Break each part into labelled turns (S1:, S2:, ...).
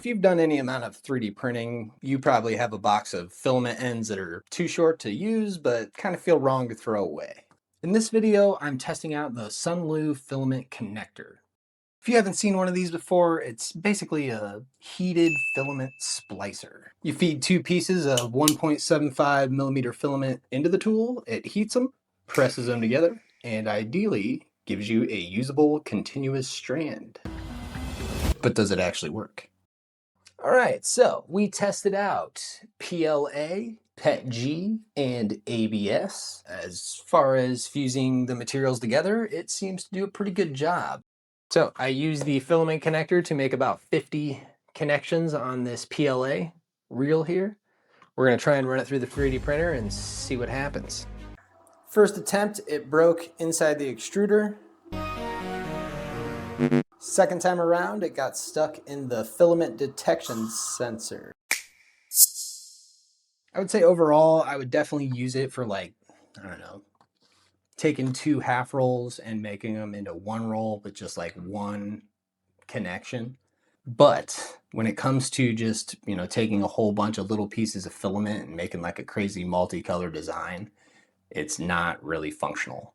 S1: If you've done any amount of 3D printing, you probably have a box of filament ends that are too short to use, but kind of feel wrong to throw away. In this video, I'm testing out the Sunlu Filament Connector. If you haven't seen one of these before, it's basically a heated filament splicer. You feed two pieces of 1.75 millimeter filament into the tool, it heats them, presses them together, and ideally gives you a usable continuous strand. But does it actually work? All right, so we tested out PLA, PETG, and ABS. As far as fusing the materials together, it seems to do a pretty good job. So I used the filament connector to make about 50 connections on this PLA reel here. We're gonna try and run it through the 3D printer and see what happens. First attempt, it broke inside the extruder. Second time around, it got stuck in the filament detection sensor. I would say overall, I would definitely use it for like, I don't know, taking two half rolls and making them into one roll with just like one connection. But when it comes to just, taking a whole bunch of little pieces of filament and making like a crazy multicolor design, it's not really functional.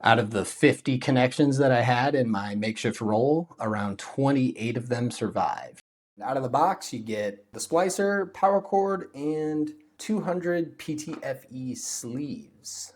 S1: Out of the 50 connections that I had in my makeshift roll, around 28 of them survived. Out of the box, you get the splicer, power cord, and 200 PTFE sleeves.